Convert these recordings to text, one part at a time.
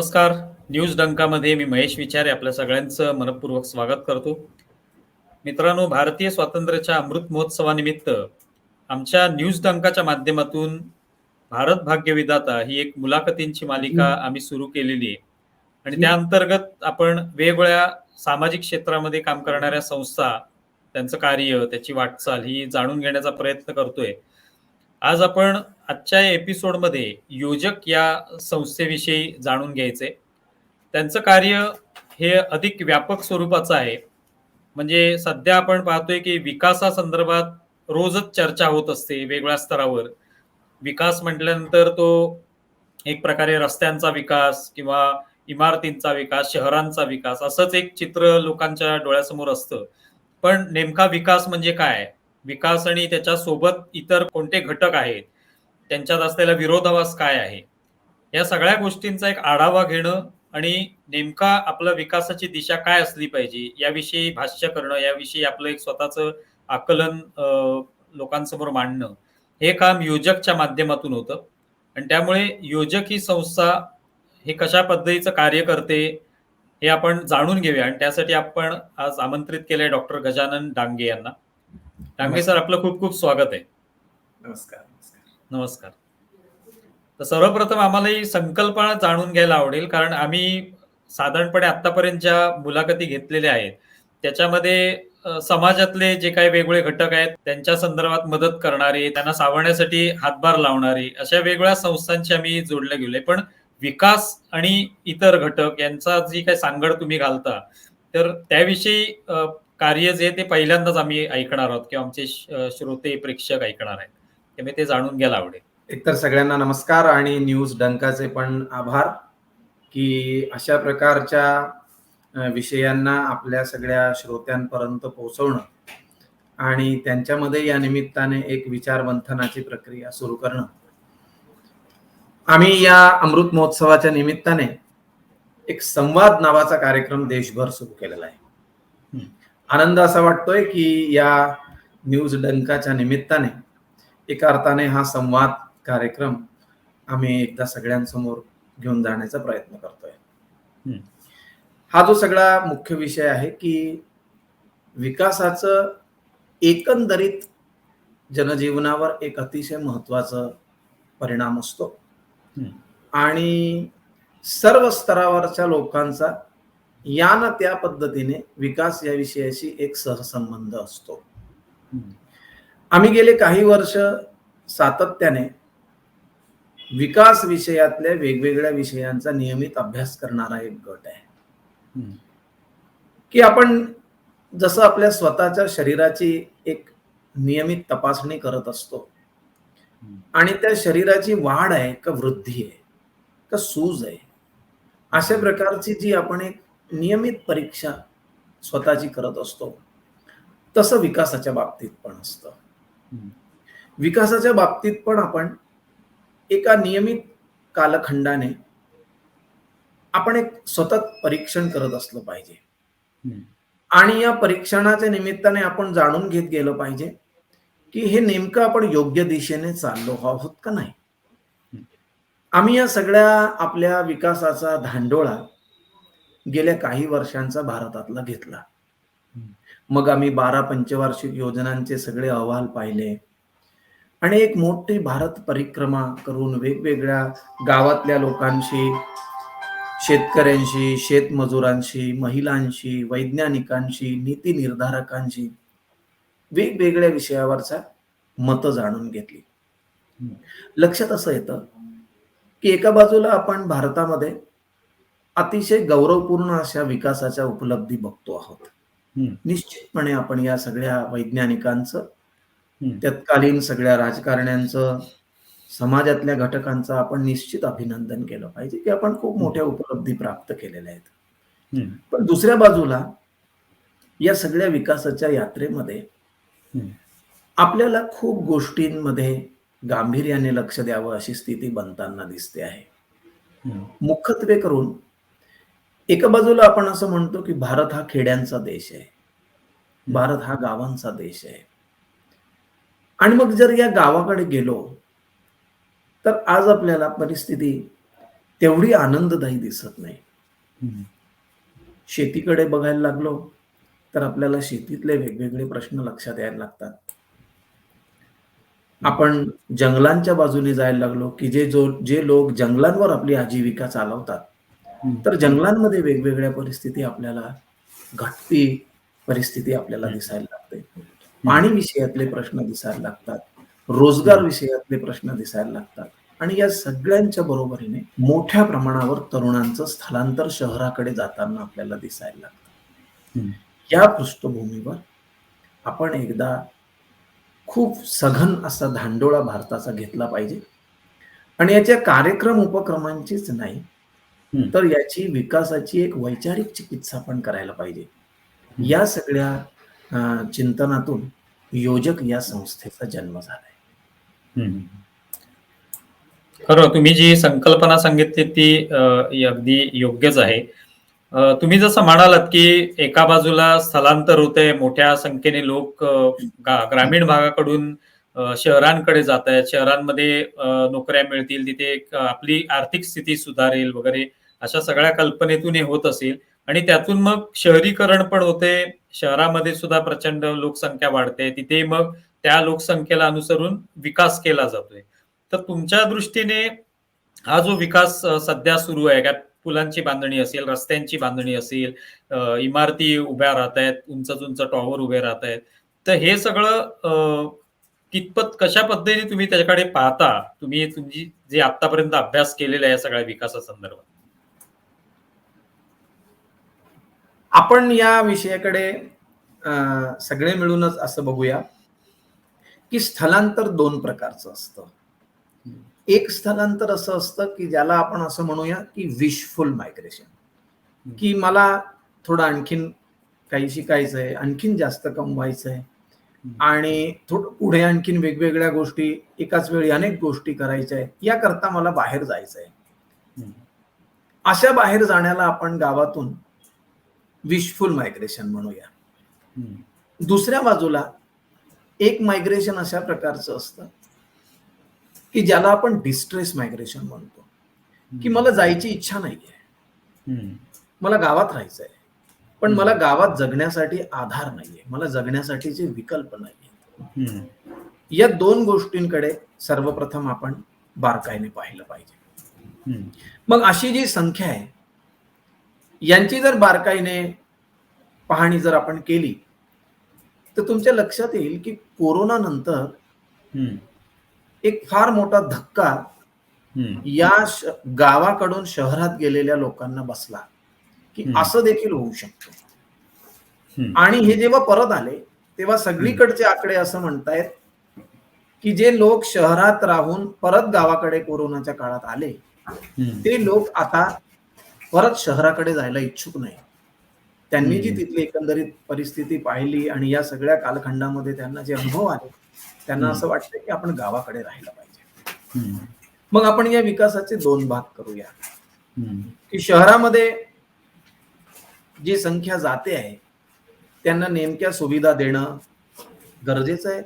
नमस्कार. न्यूज डंकामध्ये मी महेश विचारे आपल्या सगळ्यांचं मनपूर्वक स्वागत करतो. मित्रांनो, भारतीय स्वातंत्र्याच्या अमृत महोत्सवानिमित्त आमच्या न्यूज डंकाच्या माध्यमातून भारत भाग्यविधाता ही एक मुलाखतींची मालिका आम्ही सुरू केलेली आहे. आणि त्या अंतर्गत आपण वेगवेगळ्या सामाजिक क्षेत्रामध्ये काम करणाऱ्या संस्था, त्यांचं कार्य, त्याची वाटचाल ही जाणून घेण्याचा प्रयत्न करतोय. आज आपण आजच्या एपिसोडमध्ये योजक या संस्थेविषयी जाणून घ्यायचे. त्यांचं कार्य हे अधिक व्यापक स्वरूपाचं आहे. म्हणजे सध्या आपण पाहतोय की विकासासंदर्भात रोजच चर्चा होत असते वेगवेगळ्या स्तरावर. विकास म्हटल्यानंतर तो एक प्रकारे रस्त्यांचा विकास किंवा इमारतींचा विकास, शहरांचा विकास असंच एक चित्र लोकांच्या डोळ्यासमोर असतं. पण नेमका विकास म्हणजे काय? विकास आणि त्याच्या सोबत इतर कोणते घटक आहेत? त्यांच्यात असलेला विरोधाभास काय आहे? या सगळ्या गोष्टींचा एक आढावा घेणं आणि नेमका आपल्या विकासाची दिशा काय असली पाहिजे याविषयी भाष्य करणं, याविषयी आपलं एक स्वतःचं आकलन लोकांसमोर मांडणं, हे काम योजकच्या माध्यमातून होतं. आणि त्यामुळे योजक ही संस्था हे कशा पद्धतीचं कार्य करते हे आपण जाणून घेऊया. आणि त्यासाठी आपण आज आमंत्रित केलंय डॉक्टर गजानन डांगे यांना. डांगे सर, आपलं खूप खूप स्वागत आहे. नमस्कार. नमस्कार. तर सर्वप्रथम आम्हाला ही संकल्पना जाणून घ्यायला आवडेल, कारण आम्ही साधारणपणे आतापर्यंत ज्या मुलाखती घेतलेल्या आहेत त्याच्यामध्ये समाजातले जे काही वेगवेगळे घटक आहेत त्यांच्या संदर्भात मदत करणारे, त्यांना सावरण्यासाठी हातभार लावणारे, अशा वेगवेगळ्या संस्थांशी आम्ही जोडले गेलोय. पण विकास आणि इतर घटक यांचा जी काही सांगड तुम्ही घालता, तर त्याविषयी कार्य जे ते पहिल्यांदाच आम्ही ऐकणार आहोत किंवा आमचे श्रोते प्रेक्षक ऐकणार आहेत. त्यामुळे ते जाणून घ्यायला आवडेल. एकतर सगळ्यांना नमस्कार आणि न्यूज डंकाचे पण आभार की अशा प्रकारच्या विषयांना आपल्या सगळ्या श्रोत्यांपर्यंत पोहोचवणं आणि त्यांच्यामध्ये या निमित्ताने एक विचार मंथनाची प्रक्रिया सुरू करणं. आम्ही या अमृत महोत्सवाच्या निमित्ताने एक संवाद नावाचा कार्यक्रम देशभर सुरू केलेला आहे. आनंद असा वाटतोय की या न्यूज डंकाच्या निमित्ताने एका अर्थाने हा संवाद कार्यक्रम आम्ही एकदा सगळ्यांसमोर घेऊन जाण्याचा प्रयत्न करतोय. हा जो सगळा मुख्य विषय आहे की विकासाचं एकंदरीत जनजीवनावर एक अतिशय महत्वाचा परिणाम असतो आणि सर्व स्तरावरच्या लोकांचा या ना त्या पद्धतीने विकास या विषयाशी एक सहसंबंध असतो. आम्ही गेले काही वर्ष सातत्याने विकास विषयातल्या वेगवेगळ्या विषयांचा नियमित अभ्यास करणारा एक गट आहे की आपण जसं आपल्या स्वतःच्या शरीराची एक नियमित तपासणी करत असतो आणि त्या शरीराची वाढ आहे का वृद्धी आहे का सूज आहे, अशा प्रकारची जी आपण एक नियमित परीक्षा स्वतःची करत असतो, तसं विकासाच्या बाबतीत पण असतं. विकासाच्या बाबतीत पण आपण एका नियमित कालखंडाने आपण एक सतत परीक्षण करत असलं पाहिजे आणि या परीक्षणाच्या निमित्ताने आपण जाणून घेत गेलो पाहिजे की हे नेमकं आपण योग्य दिशेने चाललो आहोत का नाही. आम्ही या सगळ्या आपल्या विकासाचा धांडोळा गेल्या काही वर्षांचा भारतातला घेतला. मग आम्ही 12 पंचवार्षिक योजनांचे सगळे अहवाल पाहिले आणि एक मोठी भारत परिक्रमा करून वेगवेगळ्या गावातल्या लोकांशी, शेतकऱ्यांशी, शेतमजुरांशी, महिलांशी, वैज्ञानिकांशी, नीती निर्धारकांशी वेगवेगळ्या विषयावरचा मतं जाणून घेतली. लक्षात असं येतं की एका बाजूला आपण भारतामध्ये अतिशय गौरवपूर्ण अशा विकासाच्या उपलब्धी बघतो आहोत. निश्चितपणे आपण या सगळ्या वैज्ञानिकांचं, तत्कालीन सगळ्या राजकारण्यांचं, समाजातल्या घटकांचं आपण निश्चित अभिनंदन केलं पाहिजे की आपण खूप मोठ्या उपलब्धी प्राप्त केलेल्या आहेत. पण दुसऱ्या बाजूला या सगळ्या विकासाच्या यात्रेमध्ये आपल्याला खूप गोष्टींमध्ये गांभीर्याने लक्ष द्यावं अशी स्थिती बनताना दिसते आहे. मुख्यत्वे करून एका बाजूला आपण असं म्हणतो की भारत हा खेड्यांचा देश आहे, भारत हा गावांचा देश आहे. आणि मग जर या गावाकडे गेलो तर आज आपल्याला परिस्थिती तेवढी आनंददायी दिसत नाही. हम्म. शेतीकडे बघायला लागलो तर आपल्याला शेतीतले वेगवेगळे प्रश्न लक्षात यायला लागतात. आपण जंगलांच्या बाजूने जायला लागलो की जे लोक जंगलांवर आपली आजीविका चालवतात, तर जंगलांमध्ये वेगवेगळ्या परिस्थिती आपल्याला घटती परिस्थिती आपल्याला दिसायला लागते. पाणी विषयातले प्रश्न दिसायला लागतात, रोजगार विषयातले प्रश्न दिसायला लागतात आणि या सगळ्यांच्या बरोबरीने मोठ्या प्रमाणावर तरुणांचं स्थलांतर शहराकडे जाताना आपल्याला दिसायला लागतं. या पृष्ठभूमीवर आपण एकदा खूप सघन असा धांडोळा भारताचा घेतला पाहिजे आणि याच्या कार्यक्रम उपक्रमांचीच नाही, तर याची विकासाची एक वैचारिक चिकित्सा पण करायला पाहिजे. या सगळ्या चिंतनातून योजक या संस्थेचा जन्म झालाय. खरं तुम्ही जी संकल्पना सांगितली ती अगदी योग्यच आहे. तुम्ही जसं म्हणालात की एका बाजूला स्थलांतर होतंय, मोठ्या संख्येने लोक ग्रामीण भागाकडून शहरांकडे जात आहेत, शहरांमध्ये नोकऱ्या मिळतील, तिथे आपली आर्थिक स्थिती सुधारेल वगैरे अशा सगळ्या कल्पनेतून हे होत असेल आणि त्यातून मग शहरीकरण पण होते, शहरामध्ये सुद्धा प्रचंड लोकसंख्या वाढते, तिथे मग त्या लोकसंख्येला अनुसरून विकास केला जातोय. तर तुमच्या दृष्टीने हा जो विकास सध्या सुरू आहे, का पुलांची बांधणी असेल, रस्त्यांची बांधणी असेल, इमारती उभ्या राहत आहेत, उंच उंच टॉवर उभे राहत आहेत, तर हे सगळं कितपत कशा पद्धतीने तुम्ही त्याच्याकडे पाहता, तुमची जे आतापर्यंत अभ्यास केलेला आहे सगळ्या विकासासंदर्भात? आपण या विषयाकडे सगळे मिळूनच असं बघूया की स्थलांतर 2 प्रकारचं असतं. एक स्थलांतर असं असतं की ज्याला आपण असं म्हणूया की विशफुल मायग्रेशन, की मला थोडं आणखीन काही शिकायचंय, आणखीन जास्त कमवायचंय आणि थोडं पुढे आणखीन वेगवेगळ्या गोष्टी, एकाच वेळी अनेक गोष्टी करायच्या आहेत, याकरता मला बाहेर जायचंय. अशा बाहेर जाण्याला आपण गावातून विशफुल मायग्रेशन म्हणूया. दुसऱ्या बाजूला एक मायग्रेशन अशा प्रकारचं असतं की ज्याला आपण डिस्ट्रेस मायग्रेशन म्हणतो, की मला जायची इच्छा नाहीये, मला गावात राहायचंय, पण मला गावात जगण्यासाठी आधार नाहीये, मला जगण्यासाठीचे विकल्प नाहीये. या 2 गोष्टींकडे सर्वप्रथम आपण बारकाईने पाहिलं पाहिजे. मग अशी जी संख्या आहे यांची जर बारकाईने पाहणी जर आपण केली तर तुमच्या लक्षात येईल की कोरोना नंतर एक फार मोठा धक्का या गावाकडून शहरात गेलेल्या लोकांना बसला की असं देखील होऊ शकतं. आणि हे जेव्हा परत आले तेव्हा सगळीकडचे आकडे असं म्हणतायत की जे लोक शहरात राहून परत गावाकडे कोरोनाच्या काळात आले ते लोक आता परत शहराकडे जायला इच्छुक नाही. त्यांनी जी तिथली एकंदरीत परिस्थिती पाहिली आणि या सगळ्या कालखंडामध्ये त्यांना जे अनुभव आले, त्यांना असं वाटतं की आपण गावाकडे राहायला पाहिजे. मग आपण या विकासाचे 2 भाग करूया, की शहरामध्ये जी संख्या जाते आहे त्यांना नेमक्या सुविधा देणं गरजेचं आहे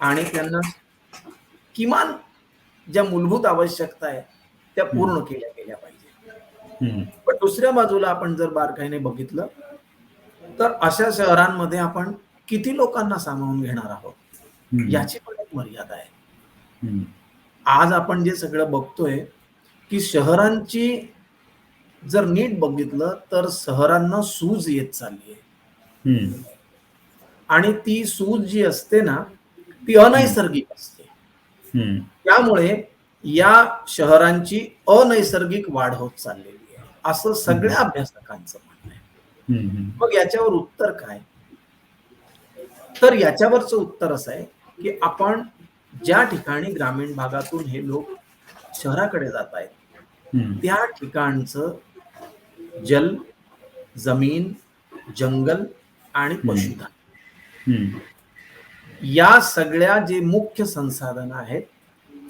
आणि त्यांना किमान ज्या मूलभूत आवश्यकता आहे त्या पूर्ण केल्या गेल्या पाहिजे. पण दुसऱ्या बाजूला आपण जर बारकाईने बघितलं तर अशा शहरांमध्ये आपण किती लोकांना सामावून घेणार आहोत याची पण एक मर्यादा आहे. आज आपण जे सगळं बघतोय की शहरांची जर नीट बघितलं तर शहरांना सूज येत चालली आहे आणि ती सूज जी असते ना ती अनैसर्गिक असते. त्यामुळे या शहरांची अनैसर्गिक वाढ होत चाललेली आहे असं सगळ्या अभ्यासकांचं म्हणणं आहे. मग याच्यावर उत्तर काय? तर याच्यावरचं उत्तर असं आहे की आपण ज्या ठिकाणी ग्रामीण भागातून हे लोक शहराकडे जात आहेत त्या ठिकाणचं जल, जमीन, जंगल आणि पशुधन या सगळ्या जे मुख्य संसाधन आहेत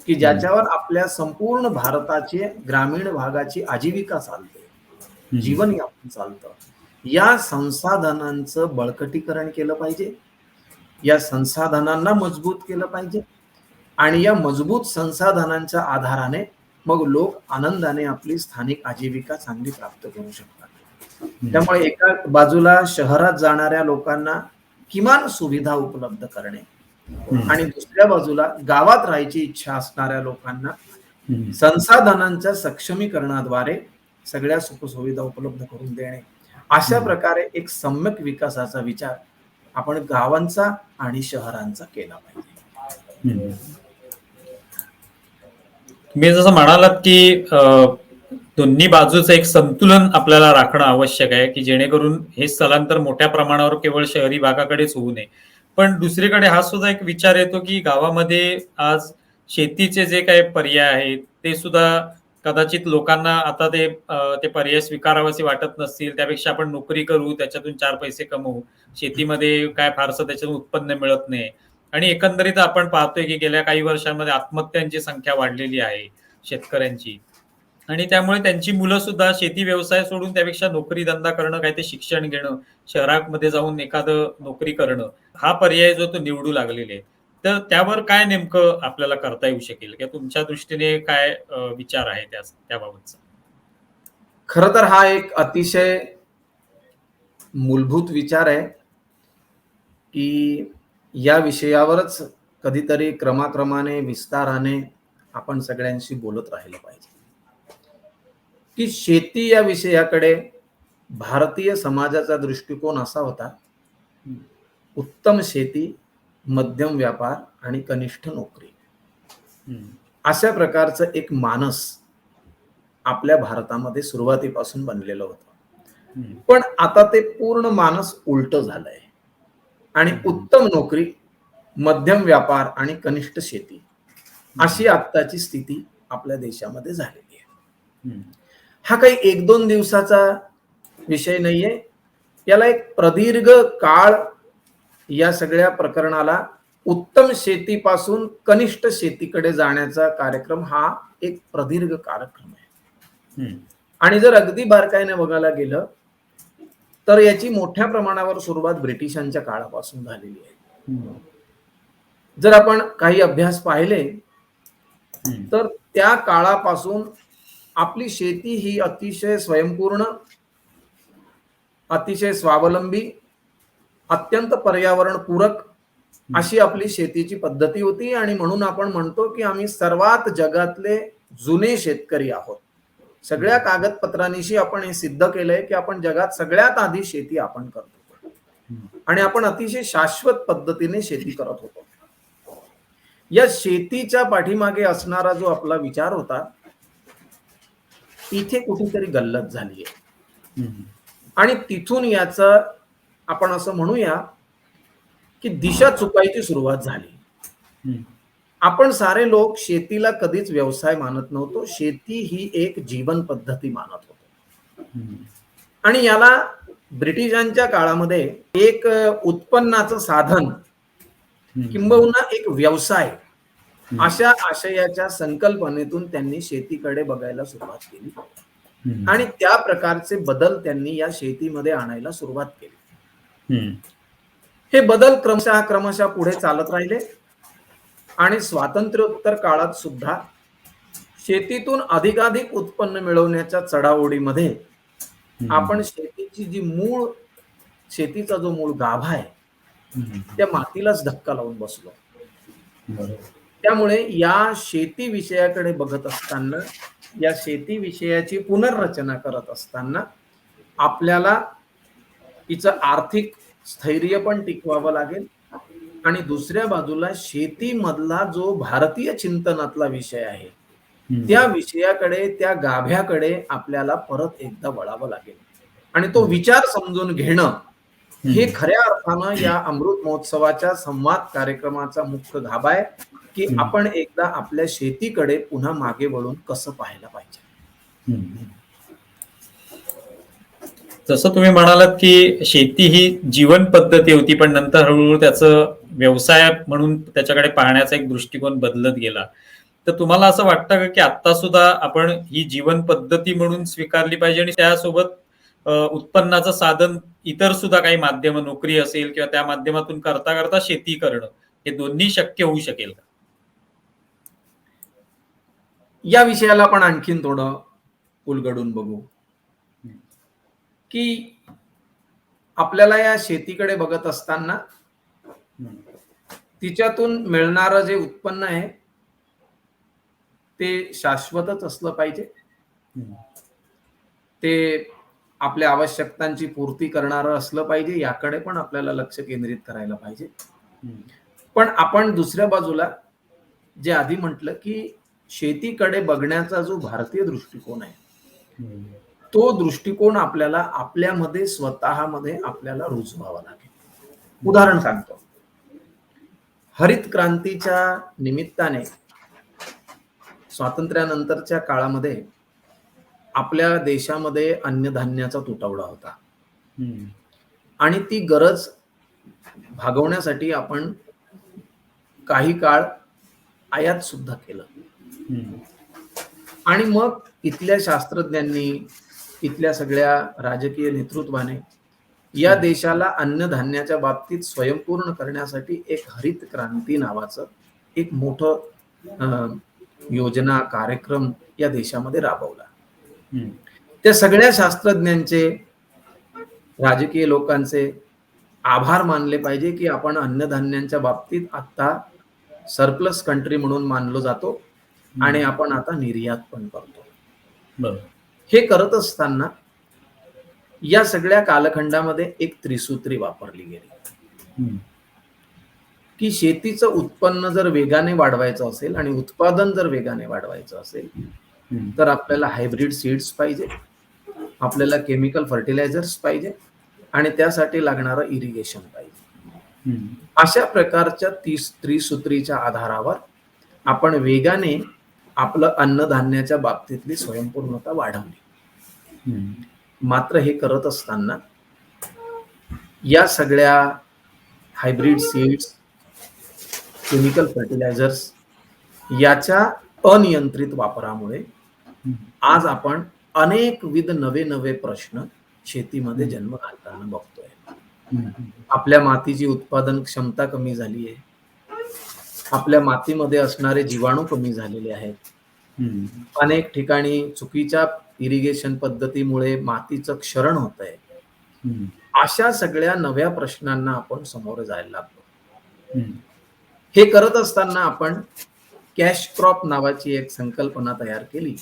की ज्याच्यावर आपल्या संपूर्ण भारताचे ग्रामीण भागाची आजीविका चालते, जीवनयापन चालतं, या संसाधनांचं बळकटीकरण केलं पाहिजे, या संसाधनांना मजबूत केलं पाहिजे आणि या मजबूत संसाधनांच्या आधाराने मग लोक आनंदाने आपली स्थानिक आजीविका चांगली प्राप्त करू शकतात. त्यामुळे एका बाजूला शहरात जाणाऱ्या लोकांना किमान सुविधा उपलब्ध करणे आणि दुसऱ्या बाजूला गावात राहायची इच्छा असणाऱ्या लोकांना संसाधनांच्या सक्षमीकरणाद्वारे सगळ्या सुखसुविधा उपलब्ध करून देणे, अशा प्रकारे एक सम्यक विकासाचा विचार आपण गावांचा आणि शहरांचा केला पाहिजे. तुम्ही जसं म्हणालात की दोन्ही बाजूचं एक संतुलन आपल्याला राखणं आवश्यक आहे की जेणेकरून हे स्थलांतर मोठ्या प्रमाणावर केवळ शहरी भागाकडेच होऊ नये. पण दुसरीकडे हा सुद्धा एक विचार येतो की गावामध्ये आज शेतीचे जे काही पर्याय आहेत ते सुद्धा कदाचित लोकांना आता ते पर्याय स्वीकारावेसे वाटत नसतील. त्यापेक्षा आपण नोकरी करू, त्याच्यातून 4 पैसे कमवू, शेतीमध्ये काय फारसं त्याच्यातून उत्पन्न मिळत नाही. आणि एकंदरीत आपण पाहतोय की गेल्या काही वर्षांमध्ये आत्महत्यांची संख्या वाढलेली आहे शेतकऱ्यांची, आणि त्यामुळे त्यांची मुलं सुद्धा शेती व्यवसाय सोडून त्यापेक्षा नोकरी धंदा करणं, काय ते शिक्षण घेणं, शहरामध्ये जाऊन एखादं नोकरी करणं, हा पर्याय जो तो निवडू लागलेले आहे. तर त्यावर काय नेमकं आपल्याला करता येऊ शकेल किंवा तुमच्या दृष्टीने काय विचार आहे त्याबाबतचा? खरं तर हा एक अतिशय मूलभूत विचार आहे की या विषयावरच कधीतरी क्रमाक्रमाने विस्ताराने आपण सगळ्यांशी बोलत राहिलं पाहिजे की शेती या विषयाकडे भारतीय समाजाचा दृष्टिकोन असा होता, उत्तम शेती, मध्यम व्यापार आणि कनिष्ठ नोकरी, अशा प्रकारचं एक मानस आपल्या भारतामध्ये सुरुवातीपासून बनलेलं होतं. पण आता ते पूर्ण मानस उलट झालंय आणि उत्तम नोकरी, मध्यम व्यापार आणि कनिष्ठ शेती अशी आत्ताची स्थिती आपल्या देशामध्ये झालेली आहे. हा काही 1-2 दिवसाचा विषय नाहीये. याला एक प्रदीर्घ काळ या सगळ्या प्रकरणाला उत्तम शेतीपासून कनिष्ठ शेतीकडे जाण्याचा कार्यक्रम हा एक प्रदीर्घ कार्यक्रम आहे. आणि जर अगदी बारकाईने बघायला गेलं तर याची मोठ्या प्रमाणावर सुरुवात ब्रिटिशांच्या काळापासून झालेली आहे. जर आपण काही अभ्यास पाहिले तर त्या काळापासून आपली शेती ही अतिशय स्वयंपूर्ण, अतिशय स्वावलंबी, अत्यंत पर्यावरणपूरक अशी आपली शेतीची पद्धती होती. आणि म्हणून आपण म्हणतो की आम्ही सर्वात जगातले जुने शेतकरी आहोत. सगळ्या कागदपत्रांनीशी आपण हे सिद्ध केलंय की आपण जगात सगळ्यात आधी शेती आपण करतो आणि आपण अतिशय शाश्वत पद्धतीने शेती करत होतो. या शेतीच्या पाठीमागे असणारा जो आपला विचार होता, इथे कुठेतरी गल्लत झाली आहे. आणि तिथून याचं आपण असं म्हणूया की दिशा चुकायची सुरुवात झाली. आपण सारे लोक शेतीला कधीच व्यवसाय मानत नव्हतो. शेती ही एक जीवन पद्धती मानत होतो. आणि याला ब्रिटिशांच्या काळामध्ये एक उत्पन्नाचं साधन किंबहुना एक व्यवसाय अशा आशयाच्या संकल्पनेतून त्यांनी शेतीकडे बघायला सुरुवात केली आणि त्या प्रकारचे बदल त्यांनी या शेतीमध्ये आणायला सुरुवात केली. हे बदल क्रमशः पुढे चालत राहिले आणि स्वातंत्र्योत्तर काळात सुद्धा शेतीतून अधिकाधिक उत्पन्न मिळवण्याच्या चढाओढीमध्ये आपण शेतीचा जो मूळ गाभा आहे त्या मातीलाच धक्का लावून बसलो. त्यामुळे या शेती विषयाकडे बघत असताना, या शेती विषयाची पुनर्रचना करत असताना आपल्याला तिचं आर्थिक स्थैर्य पण टिकवावं लागेल आणि दुसऱ्या बाजूला शेतीमधला जो भारतीय चिंतनातला विषय आहे त्या विषयाकडे, त्या गाभ्याकडे आपल्याला परत एकदा वळावं लागेल. आणि तो विचार समजून घेणं हे खऱ्या अर्थानं या अमृत महोत्सवाच्या संवाद कार्यक्रमाचा मुख्य गाभा आहे की आपण एकदा आपल्या शेतीकडे पुन्हा मागे वळून कसं पाहायला पाहिजे. जसं तुम्ही म्हणालात की शेती ही जीवन पद्धती होती, पण नंतर हळूहळू त्याचं व्यवसाय म्हणून त्याच्याकडे पाहण्याचा एक दृष्टिकोन बदलत गेला. तर तुम्हाला असं वाटतं का की आता सुद्धा आपण ही जीवन पद्धती म्हणून स्वीकारली पाहिजे आणि त्यासोबत उत्पन्नाचं साधन इतर सुद्धा काही माध्यम, नोकरी असेल किंवा त्या माध्यमातून करता करता शेती करणं, हे दोन्ही शक्य होऊ शकेल का? या विषयाला आपण आणखीन थोडं उलगडून बघू की आपल्याला या शेतीकडे बघत असताना तिच्यातून मिळणारं जे उत्पन्न आहे ते शाश्वतच असलं पाहिजे, ते आपल्या आवश्यकतांची पूर्ती करणारं असलं पाहिजे, याकडे पण आपल्याला लक्ष केंद्रित करायला पाहिजे. पण आपण दुसऱ्या बाजूला जे आधी म्हटलं की शेतीकडे बघण्याचा जो भारतीय दृष्टिकोन आहे तो दृष्टिकोन आपल्याला आपल्यामध्ये स्वतःमध्ये आपल्याला रुजवावा लागेल. उदाहरण सांगतो. हरित क्रांतीच्या निमित्ताने स्वातंत्र्यानंतरच्या काळामध्ये आपल्या देशामध्ये अन्नधान्याचा तुटवडा होता आणि ती गरज भागवण्यासाठी आपण काही काळ आयात सुद्धा केलं. आणि मग इथल्या शास्त्रज्ञांनी, इथल्या सगळ्या राजकीय नेतृत्वाने या देशाला अन्नधान्याच्या बाबतीत स्वयंपूर्ण करण्यासाठी एक हरित क्रांती नावाचं एक मोठं योजना, कार्यक्रम या देशामध्ये राबवला. त्या सगळ्या शास्त्रज्ञांचे, राजकीय लोकांचे आभार मानले पाहिजे की आपण अन्नधान्यांच्या बाबतीत आता सरप्लस कंट्री म्हणून मानलो जातो आणि आपण आता निर्यात पण करतो. हे करत असताना या सगळ्या कालखंडामध्ये एक त्रिसूत्री वापरली गेली की शेतीचं उत्पन्न जर वेगाने वाढवायचं असेल आणि उत्पादन जर वेगाने वाढवायचं असेल तर आपल्याला हायब्रिड सीड्स पाहिजे, आपल्याला केमिकल फर्टिलायझर्स पाहिजे आणि त्यासाठी लागणारं इरिगेशन पाहिजे. अशा प्रकारच्या त्रिसूत्रीच्या आधारावर आपण वेगाने आपलं अन्नधान्याच्या बाबतीतली स्वयंपूर्णता वाढवली. मात्र हे करत असताना या सगळ्या हायब्रिड सीड्स, केमिकल फर्टिलायझर्स याच्या अनियंत्रित वापरामुळे आज आपण अनेकविध नवे प्रश्न शेतीमध्ये जन्म घालताना बघतोय. आपल्या मातीची उत्पादन क्षमता कमी झाली आहे, आपल्या मातीमध्ये असणारे जीवाणू कमी झालेले आहेत, अनेक ठिकाणी चुकीच्या इरिगेशन पद्धतीमुळे मातीचं क्षरण होत आहे. अशा सगळ्या नव्या प्रश्नांना आपण समोर जायला लागलो. हे करत असताना आपण कॅश क्रॉप नावाची एक संकल्पना तयार केली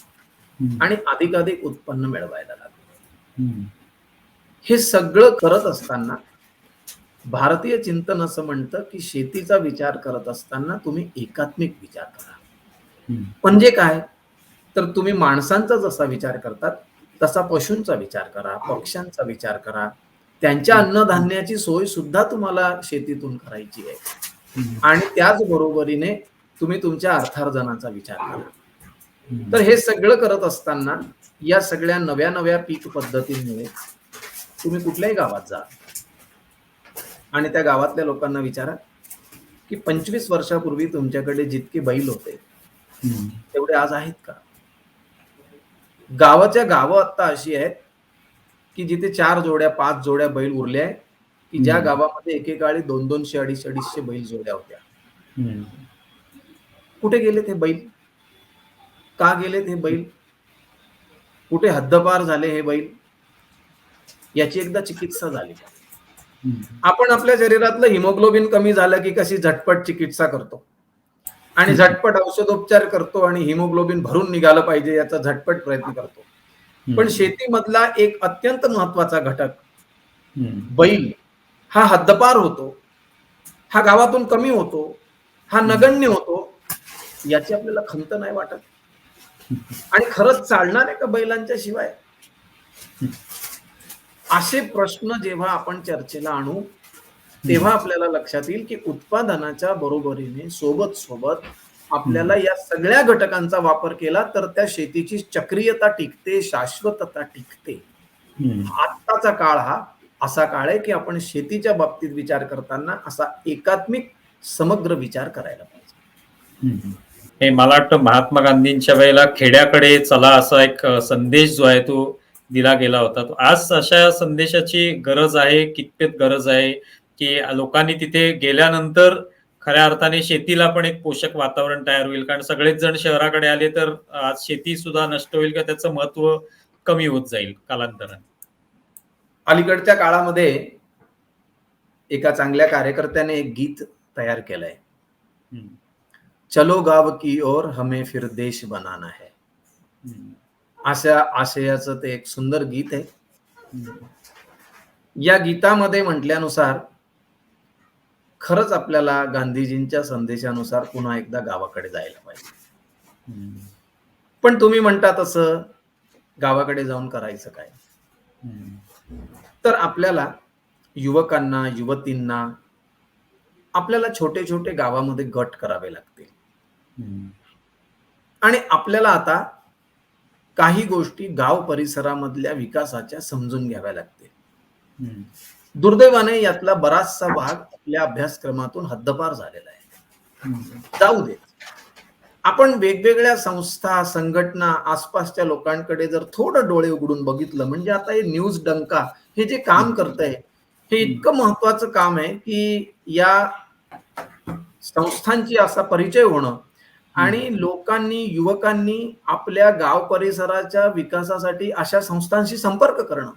आणि अधिकाधिक उत्पन्न मिळवायला लागलो. हे सगळं करत असताना भारतीय चिंतन असं म्हणतं की शेतीचा विचार करत असताना तुम्ही एकात्मिक विचार करा. म्हणजे काय, तर तुम्ही माणसांचा जसा विचार करतात तसा पशूंचा विचार करा, पक्ष्यांचा विचार करा, त्यांच्या अन्नधान्याची सोय सुद्धा तुम्हाला शेतीतून करायची आहे आणि त्याच बरोबरीने तुम्ही तुमच्या अर्थार्जनाचा विचार करा. तर हे सगळं करत असताना या सगळ्या नव्या पीक पद्धतींमुळे तुम्ही कुठल्याही गावात जा आणि त्या गावातल्या लोकांना विचारा की 25 वर्षापूर्वी तुमच्याकडे जितके बैल होते तेवढे आज आहेत का? गावाच्या गावं आता अशी आहेत की जिथे 4 जोड्या 5 जोड्या बैल उरल्या आहेत की ज्या गावामध्ये एकेकाळी 200, 250 बैल जोड्या होत्या. कुठे गेले ते बैल? का गेले ते बैल? कुठे हद्दपार झाले हे बैल? याची एकदा चिकित्सा झाली. आपण आपल्या शरीरातलं हिमोग्लोबिन कमी झालं की कशी झटपट चिकित्सा करतो आणि झटपट औषधोपचार करतो आणि हिमोग्लोबिन भरून निघालं पाहिजे याचा झटपट प्रयत्न करतो. पण शेतीमधला एक अत्यंत महत्वाचा घटक बैल हा हद्दपार होतो, हा गावातून कमी होतो, हा नगण्य होतो, याची आपल्याला खंत नाही वाटत. आणि खरंच चालणार आहे का बैलांच्या शिवाय? असे प्रश्न जेव्हा आपण चर्चेला आणू तेव्हा आपल्याला लक्षात येईल की उत्पादनाच्या बरोबरीने सोबत आपल्याला या सगळ्या घटकांचा वापर केला तर त्या शेतीची चक्रीयता टिकते, शाश्वतता टिकते. आत्ताचा काळ हा असा काळ आहे की आपण शेतीच्या बाबतीत विचार करताना असा एकात्मिक समग्र विचार करायला पाहिजे. हे मला वाटतं महात्मा गांधींच्या वेळेला खेड्याकडे चला असा एक संदेश जो आहे तो दिला गेला होता. आज अशा संदेशाची गरज आहे, कितपत गरज आहे की लोकांनी तिथे गेल्यानंतर खऱ्या अर्थाने शेतीला पण एक पोषक वातावरण तयार होईल, कारण सगळेच जण शहराकडे आले तर आज शेती सुद्धा नष्ट होईल, का त्याचं महत्व कमी होत जाईल कालांतराने. अलीकडच्या काळामध्ये एका चांगल्या कार्यकर्त्याने एक गीत तयार केलंय, चलो गाव की ओर हमें फिर देश बनाना है, अशा आशयाचं ते एक सुंदर गीत आहे. या गीतामध्ये म्हटल्यानुसार खरंच आपल्याला गांधीजींच्या संदेशानुसार पुन्हा एकदा गावाकडे जायला पाहिजे. पण तुम्ही म्हणता तसं गावाकडे जाऊन करायचं काय? तर आपल्याला युवकांना, युवतींना आपल्याला छोटे छोटे गावामध्ये गट करावे लागतील आणि आपल्याला आता काही गोष्टी गाव परिसरामधल्या विकासाच्या समजून घ्याव्या लागतील. दुर्दैवाने यातला बराचसा भाग आपल्या अभ्यासक्रमातून हद्दपार झालेला आहे. जाऊ दे, आपण वेगवेगळ्या संस्था, संघटना, आसपासच्या लोकांकडे जर थोडं डोळे उघडून बघितलं, म्हणजे आता हे न्यूज डंका हे जे काम करतंय हे इतकं महत्वाचं काम आहे की या संस्थांची असा परिचय होणं आणि लोकांनी, युवकांनी आपल्या गाव परिसराच्या विकासासाठी अशा संस्थांशी संपर्क करणं.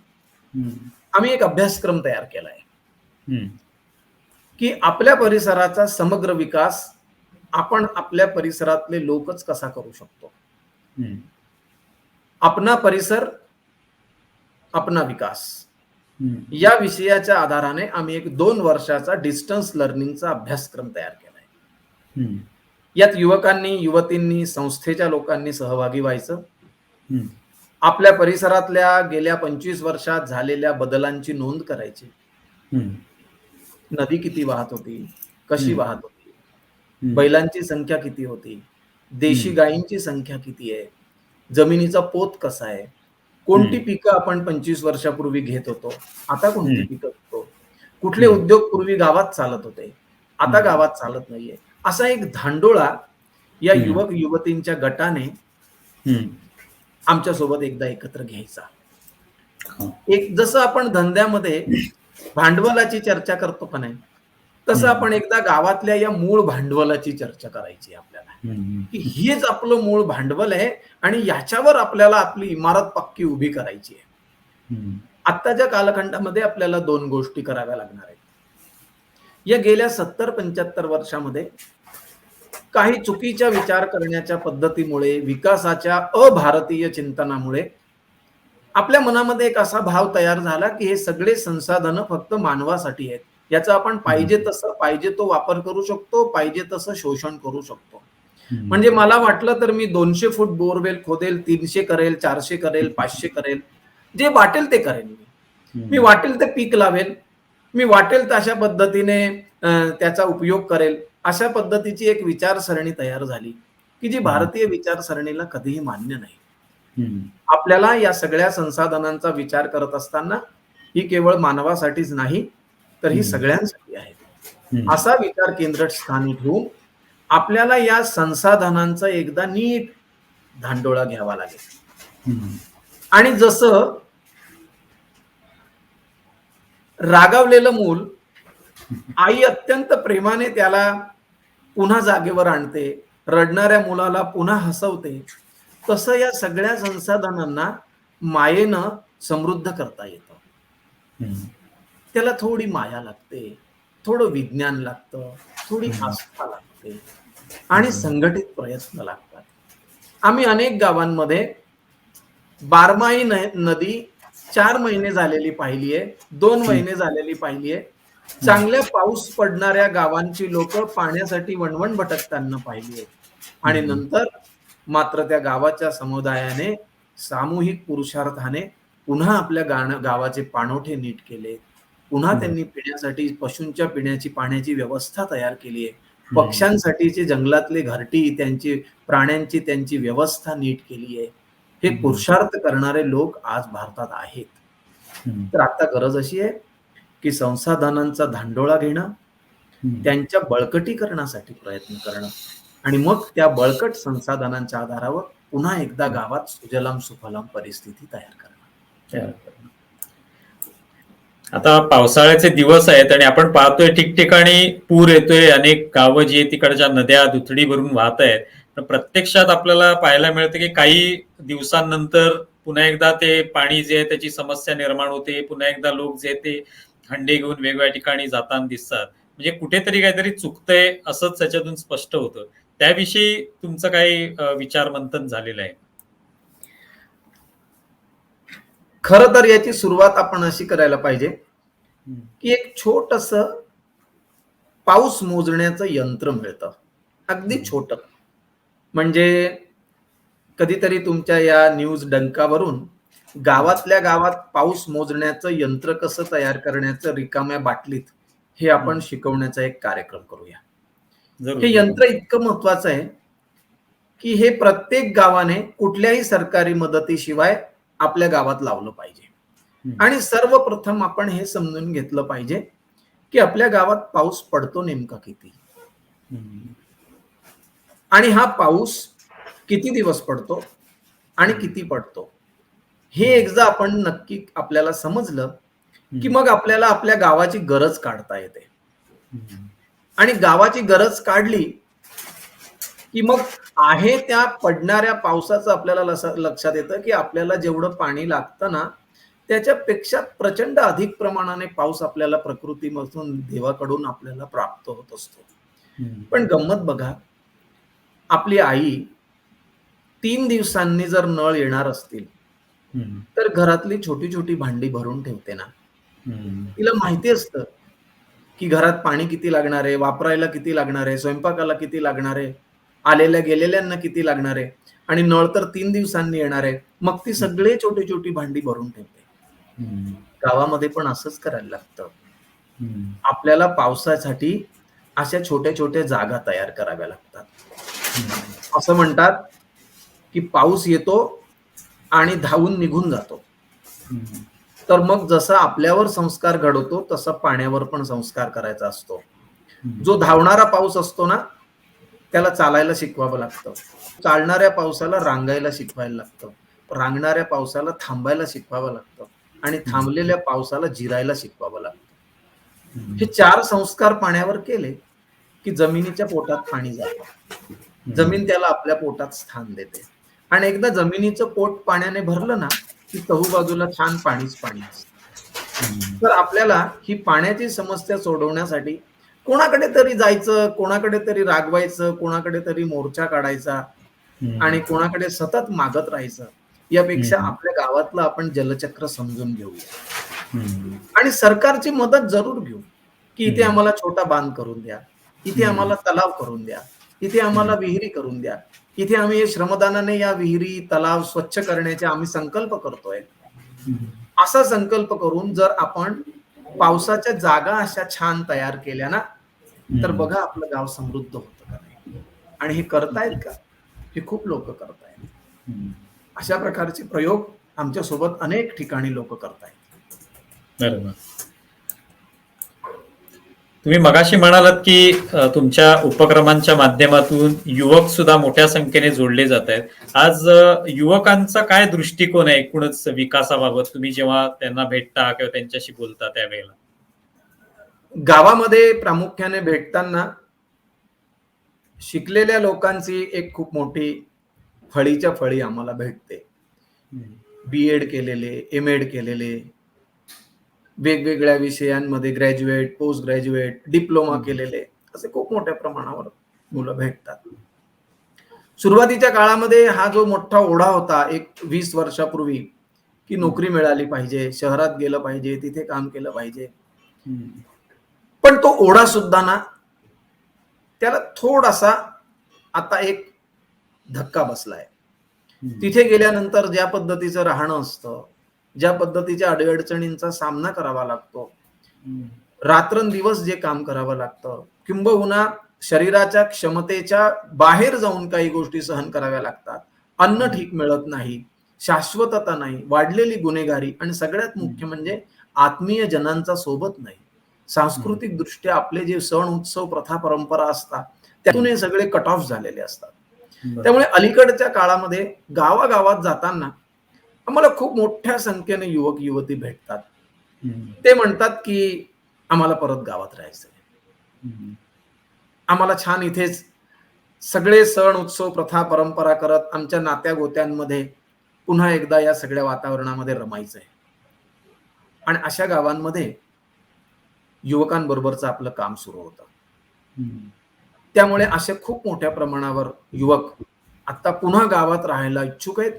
आम्ही एक अभ्यासक्रम तयार केलाय की आपल्या परिसराचा समग्र विकास आपण आपल्या परिसरातले लोकच कसा करू शकतो. अपना परिसर अपना विकास या विषयाच्या आधाराने आम्ही एक 2 वर्षाचा डिस्टन्स लर्निंगचा अभ्यासक्रम तयार केलाय. यात युवकांनी, युवतींनी, संस्थेच्या लोकांनी सहभागी व्हायचं. आपल्या परिसरातल्या गेल्या 25 वर्षात झालेल्या बदलांची नोंद करायची. नदी किती वाहत होती, कशी वाहत होती, बैलांची संख्या किती होती, देशी गायींची संख्या किती आहे, जमिनीचा पोत कसा आहे, कोणती पिकं आपण 25 वर्षापूर्वी घेत होतो, आता कोणती पिकं घेतो, कुठले उद्योग पूर्वी गावात चालत होते, आता गावात चालत नाहीये. असा एक धांडोळा या युवक युवतींच्या गटाने आमच्या सोबत एकदा एकत्र घ्यायचा. एक जसं आपण धंद्यामध्ये भांडवलाची चर्चा करतो का नाही, तसं आपण एकदा गावातल्या या मूळ भांडवलाची चर्चा करायची आपल्याला, की हेच आपलं मूळ भांडवल आहे आणि याच्यावर आपल्याला आपली इमारत पक्की उभी करायची आहे. आत्ताच्या कालखंडामध्ये आपल्याला 2 गोष्टी कराव्या लागणार आहेत. या गेल्या 70-75 वर्षामध्ये काही चुकीच्या विचार करण्याच्या पद्धतीमुळे, विकासाच्या अभारतीय चिंतनामुळे आपल्या मनामध्ये एक असा भाव तयार झाला की हे सगळे संसाधनं फक्त मानवासाठी आहेत, याचा आपण पाहिजे तसं, पाहिजे तो वापर करू शकतो, पाहिजे तसं शोषण करू शकतो. म्हणजे मला वाटलं तर मी 200 फूट बोरवेल खोदेल, 300 करेल, 400 करेल, 500 करेल, जे वाटेल ते करेल. मी वाटेल ते पीक लावेल, मी वाटेल तशा पद्धतीने त्याचा उपयोग करेल. अशा पद्धतीची एक विचारसरणी तयार झाली की जी भारतीय विचारसरणीला कधीही मान्य नाही. आपल्याला या सगळ्या संसाधनांचा विचार करत असताना ही केवळ मानवासाठीच नाही तर ही सगळ्यांसाठी आहे असा विचार केंद्रस्थानी ठेवून आपल्याला या संसाधनांचा एकदा नीट धांडोळा घ्यावा लागेल. आणि जसं रागावलेलं मूल आई अत्यंत प्रेमाने त्याला पुन्हा जागेवर आणते, रडणाऱ्या मुलाला पुन्हा हसवते, तसं या सगळ्या संसाधनांना मायेनं समृद्ध करता येतं. त्याला थोडी माया लागते, थोडं विज्ञान लागतं, थोडी आस्था लागते आणि संघटित प्रयत्न लागतात. आम्ही अनेक गावांमध्ये 12माही नदी 4 महिने झालेली पाहिली आहे, 2 महिने झालेली पाहिली आहे. चांगल्या पाऊस पडणाऱ्या गावांची लोक पाण्यासाठी वणवण भटकताना पाहिली आहे. आणि नंतर मात्र त्या गावाच्या समुदायाने सामूहिक पुरुषार्थाने पुन्हा आपल्या गावाचे पाणवठे नीट केले, पुन्हा त्यांनी पिण्यासाठी पशूंच्या पिण्याची पाण्याची व्यवस्था तयार केली आहे, पक्ष्यांसाठीचे जंगलातले घरटी, त्यांची प्राण्यांची त्यांची व्यवस्था नीट केली आहे. हे पुरुषार्थ करणारे लोक आज भारतात आहेत. तर आता गरज अशी आहे की संसाधनांचा धांडोळा घेणं, त्यांच्या बळकटीकरणासाठी प्रयत्न करणं आणि मग त्या बळकट संसाधनांच्या आधारावर पुन्हा एकदा गावात सुजलाम सुफलाम परिस्थिती तयार करणं. आता पावसाळ्याचे दिवस आहेत आणि आपण पाहतोय ठिकठिकाणी पूर येतोय, अनेक गावं जी आहेत तिकडच्या नद्या दुथडी भरून वाहत आहेत. पण प्रत्यक्षात आपल्याला पाहायला मिळतं की काही दिवसांनंतर पुन्हा एकदा ते पाणी जे आहे त्याची समस्या निर्माण होते. पुन्हा एकदा लोक जे ते हंडे घेऊन वेगवेगळ्या ठिकाणी जाताना दिसतात. म्हणजे कुठेतरी काहीतरी चुकतंय असंच त्याच्यातून स्पष्ट होतं. त्याविषयी तुमचं काही विचार मंथन झालेलं आहे? खरं तर याची सुरुवात आपण अशी करायला पाहिजे की एक छोटस पाऊस मोजण्याचं यंत्र मिळतं, अगदी छोट. म्हणजे कधीतरी तुमच्या या न्यूज डंकावरून गावातल्या गावात पाऊस मोजण्याचं यंत्र कसं तयार करण्याचं रिकाम्या बाटलीत, हे आपण शिकवण्याचा एक कार्यक्रम करूया. जरूर हे जरूर. यंत्र इतकं महत्वाचं आहे की हे प्रत्येक गावाने कुठल्याही सरकारी मदतीशिवाय आपल्या गावात लावलं पाहिजे. आणि सर्वप्रथम आपण हे समजून घेतलं पाहिजे की आपल्या गावात पाऊस पडतो नेमका किती, आणि हा पाऊस किती दिवस पडतो आणि किती पडतो, हे एकदा आपण नक्की आपल्याला समजलं की मग आपल्याला आपल्या गावाची गरज काढता येते. आणि गावाची गरज काढली की मग आहे त्या पडणाऱ्या पावसाचं आपल्याला लक्षात येतं की आपल्याला जेवढं पाणी लागतं ना, त्याच्यापेक्षा प्रचंड अधिक प्रमाणाने पाऊस आपल्याला प्रकृतीमधून, देवाकडून आपल्याला प्राप्त होत असतो. पण गंमत बघा, आपली आई 3 दिवसांनी जर नळ येणार असतील तर घरातली छोटी छोटी भांडी भरून ठेवते ना. तिला माहिती असतं की घरात पाणी किती लागणार आहे, वापरायला किती लागणार आहे, स्वयंपाकाला किती लागणार आहे, आलेल्या गेलेल्यांना किती लागणार आहे, आणि नळ तर 3 दिवसांनी येणार आहे. मग ती सगळे छोटी छोटी भांडी भरून ठेवते. गावामध्ये पण असंच करायला लागतं. आपल्याला पावसासाठी अशा छोट्या छोट्या जागा तयार कराव्या लागतात. असं म्हणतात की पाऊस येतो आणि धावून निघून जातो. तर मग जसा आपल्यावर संस्कार घडवतो तसा पाण्यावर पण संस्कार करायचा असतो. जो धावणारा पाऊस असतो ना, त्याला चालायला शिकवावं लागतं. चालणाऱ्या पावसाला रांगायला शिकवायला लागतं. रांगणाऱ्या पावसाला थांबायला शिकवावं लागतं. आणि थांबलेल्या पावसाला जिरायला शिकवावं लागतं. हे 4 संस्कार पाण्यावर केले की जमिनीच्या पोटात पाणी जातं. जमीन त्याला आपल्या पोटात स्थान देते. आणि एकदा जमिनीचं पोट पाण्याने भरलं ना की चहूबाजूला छान पाणीच पाणी असतं. तर आपल्याला ही पाण्याची समस्या सोडवण्यासाठी कोणाकडे तरी जायचं, कोणाकडे तरी रागवायचं, कोणाकडे तरी मोर्चा काढायचा आणि कोणाकडे सतत मागत राहायचं, यापेक्षा आपल्या गावातलं आपण जलचक्र समजून घेऊया. आणि सरकारची मदत जरूर घेऊ की इथे आम्हाला छोटा बांध करून द्या, इथे आम्हाला तलाव करून द्या, इथे आम्हाला विहिरी करून द्या, इथे आम्ही श्रमदानाने या विहिरी तलाव स्वच्छ करण्याचे आम्ही संकल्प करतोय. असा संकल्प करून जर आपण पावसाच्या जागा अशा छान तयार केल्या ना, तर बघा आपलं गाव समृद्ध होतं का नाही. आणि हे करतायत का? हे खूप लोक करतायत. अशा प्रकारचे प्रयोग आमच्या सोबत अनेक ठिकाणी लोक करतायत. बरोबर. तुम्ही मगाशी म्हणालात की तुमच्या उपक्रमांच्या माध्यमातून युवक सुद्धा मोठ्या संख्येने जोडले जात आहेत. आज युवकांचा काय दृष्टिकोन आहे एकूणच विकासाबाबत, तुम्ही जेव्हा त्यांना भेटता किंवा त्यांच्याशी बोलता त्यावेळेला? गावामध्ये प्रामुख्याने भेटताना शिकलेल्या लोकांची एक खूप मोठी फळीच्या फळी आम्हाला भेटते. B.Ed केलेले, M.Ed केलेले, वेगवेगळ्या विषयांमध्ये ग्रॅज्युएट, पोस्ट ग्रॅज्युएट, डिप्लोमा केलेले, असे खूप मोठ्या प्रमाणावर मुलं भेटतात. सुरुवातीच्या काळामध्ये हा जो मोठा ओढा होता एक 20 वर्षापूर्वी की नोकरी मिळाली पाहिजे, शहरात गेलं पाहिजे, तिथे काम केलं पाहिजे. पण तो ओढा सुद्धा ना, त्याला थोडासा आता एक धक्का बसलाय. तिथे गेल्यानंतर ज्या पद्धतीचं राहणं असतं, ज्या पद्धतीच्या अडीअडचणींचा सामना करावा लागतो, रात्रंदिवस जे काम करावं लागतं, किंबहुना शरीराच्या क्षमतेच्या बाहेर जाऊन काही गोष्टी सहन कराव्या लागतात, अन्न ठीक मिळत नाही, शाश्वतता नाही, वाढलेली गुन्हेगारी, आणि सगळ्यात मुख्य म्हणजे आत्मीय जनांचा सोबत नाही. सांस्कृतिक दृष्ट्या आपले जे सण उत्सव प्रथा परंपरा असतात त्यातून हे सगळे कट ऑफ झालेले असतात. त्यामुळे अलीकडच्या काळामध्ये गावागावात जाताना आम्हाला खूप मोठ्या संख्येने युवक युवती भेटतात. ते म्हणतात की आम्हाला परत गावात राहायचंय, आम्हाला छान इथेच सगळे सण उत्सव प्रथा परंपरा करत आमच्या नात्या गोत्यांमध्ये पुन्हा एकदा या सगळ्या वातावरणामध्ये रमायचंय. आणि अशा गावांमध्ये युवकांबरोबरचं आपलं काम सुरू होतं. त्यामुळे असे खूप मोठ्या प्रमाणावर युवक आता पुन्हा गावात राहायला इच्छुक आहेत.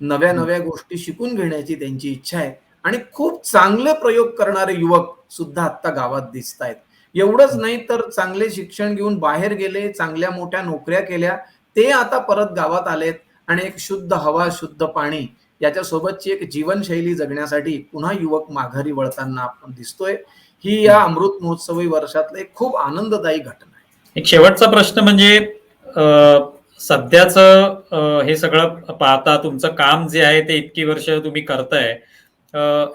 नव्या नव्या गोष्टी शिकून घेण्याची त्यांची इच्छा आहे आणि खूप चांगले प्रयोग करणारे युवक सुद्धा आता गावात दिसत आहेत. एवढंच नाही तर चांगले शिक्षण घेऊन बाहेर गेले, चांगल्या मोठ्या नोकऱ्या केल्या, ते आता परत गावात आलेत आणि एक शुद्ध हवा, शुद्ध पाणी याच्यासोबतची एक जीवनशैली जगण्यासाठी पुन्हा युवक माघारी वळताना आपण दिसतोय. ही या अमृत महोत्सवी वर्षातलं एक खूप आनंददायी घटना आहे. एक शेवटचा प्रश्न म्हणजे सध्याचं हे सगळं पाहता तुमचं काम जे आहे ते इतकी वर्ष तुम्ही करताय,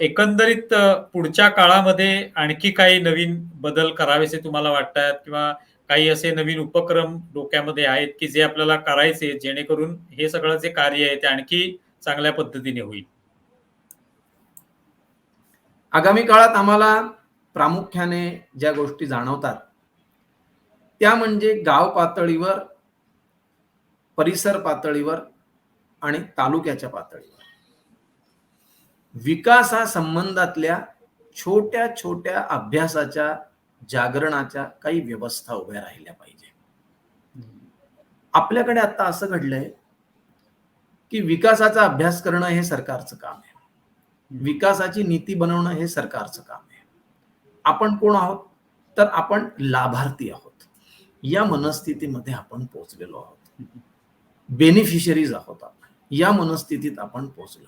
एकंदरीत पुढच्या काळामध्ये आणखी काही नवीन बदल करावेसे तुम्हाला वाटतात किंवा काही असे नवीन उपक्रम डोक्यामध्ये आहेत की जे आपल्याला करायचे जेणेकरून हे सगळं जे कार्य आहे ते आणखी चांगल्या पद्धतीने होईल? आगामी काळात आम्हाला प्रामुख्याने ज्या गोष्टी जाणवतात त्या म्हणजे गाव पातळीवर, परिसर पातळीवर आणि तालुक्याच्या पातळीवर विकासासंबंधातल्या छोट्या छोट्या अभ्यासाच्या, जागरणाच्या काही व्यवस्था उभ्या राहिल्या पाहिजे. आपल्याकडे आता असं घडलंय की विकासाचा अभ्यास करणं हे सरकारचं काम आहे, विकासाची नीती बनवणं हे सरकारचं काम आहे. आपण कोण आहोत? तर आपण लाभार्थी आहोत. या मनस्थितीमध्ये आपण पोहोचलेलो आहोत, बेनिफिशरीज आहोत आपण, या मनस्थितीत आपण पोहोचलोय.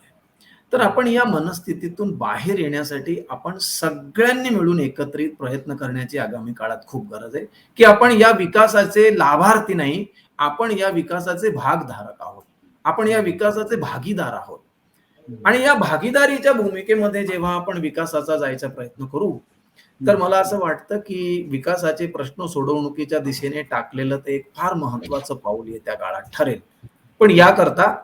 तर आपण या मनस्थितीतून बाहेर येण्यासाठी आपण सगळ्यांनी मिळून एकत्रित प्रयत्न करण्याची आगामी काळात खूप गरज आहे की आपण या विकासाचे लाभार्थी नाही, आपण या विकासाचे भागधारक आहोत, आपण या विकासाचे भागीदार आहोत. आणि या भागीदारीच्या भूमिकेमध्ये जेव्हा आपण विकासाचा जायचा प्रयत्न करू तर मला असं वाटतं की विकासाचे प्रश्न सोडवणुकीच्या दिशेने टाकलेलं ते एक फार महत्वाचं पाऊल येत्या काळात ठरेल. पण याकरता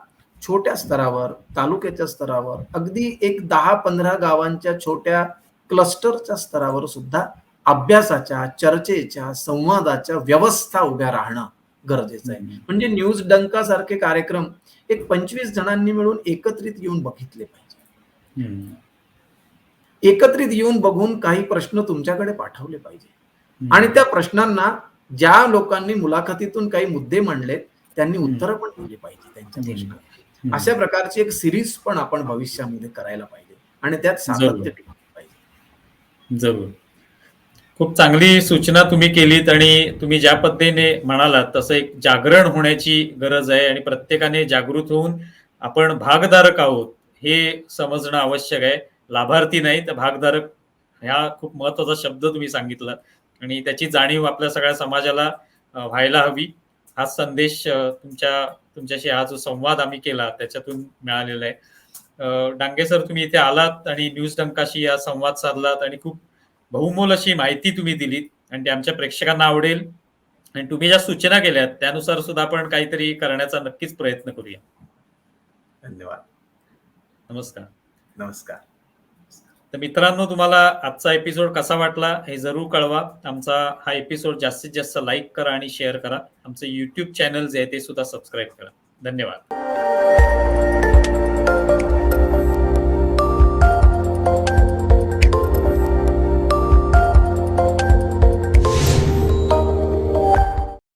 छोट्या स्तरावर, तालुक्याच्या स्तरावर, अगदी एक 10-15 गावांच्या छोट्या क्लस्टरच्या स्तरावर सुद्धा अभ्यासाच्या, चर्चेच्या, संवादाच्या व्यवस्था उभ्या राहणं गरजेचं आहे. म्हणजे न्यूज डंका सारखे कार्यक्रम एक 25 जणांनी मिळून एकत्रित येऊन बघितले पाहिजे. एकत्रित येऊन बघून काही प्रश्न तुमच्याकडे पाठवले पाहिजे आणि त्या प्रश्नांना ज्या लोकांनी मुलाखतीतून काही मुद्दे मांडलेत त्यांनी उत्तरं पण दिली पाहिजे त्यांच्या प्रश्नांना. अशा प्रकारची एक सिरीज पण आपण भविष्यामध्ये करायला पाहिजे आणि त्यात सातत्य टिकवलं पाहिजे. जरूर. खूप चांगली सूचना तुम्ही केलीत आणि तुम्ही ज्या पद्धतीने म्हणालात तसं एक जागरण होण्याची गरज आहे आणि प्रत्येकाने जागृत होऊन आपण भागधारक आहोत हे समजणं आवश्यक आहे. लाभार्थी नाही तर भागधारक, ह्या खूप महत्वाचा शब्द तुम्ही सांगितला आणि त्याची जाणीव आपल्या सगळ्या समाजाला व्हायला हवी. हा संदेश तुमच्याशी हा जो संवाद आम्ही केला त्याच्यातून मिळालेला आहे. डांगे सर, तुम्ही इथे आलात आणि न्यूज डंकाशी हा संवाद साधलात आणि खूप बहुमोल अशी माहिती तुम्ही दिलीत आणि ती आमच्या प्रेक्षकांना आवडेल आणि तुम्ही ज्या सूचना केल्यात त्यानुसार सुद्धा आपण काहीतरी करण्याचा नक्कीच प्रयत्न करूया. धन्यवाद. नमस्कार. नमस्कार. तर मित्रांनो, तुम्हाला आजचा एपिसोड कसा वाटला हे जरूर कळवा. आमचा हा एपिसोड जास्तीत जास्त लाईक करा आणि शेअर करा. आमचं YouTube चॅनल जे आहे ते सुद्धा सबस्क्राईब करा. धन्यवाद.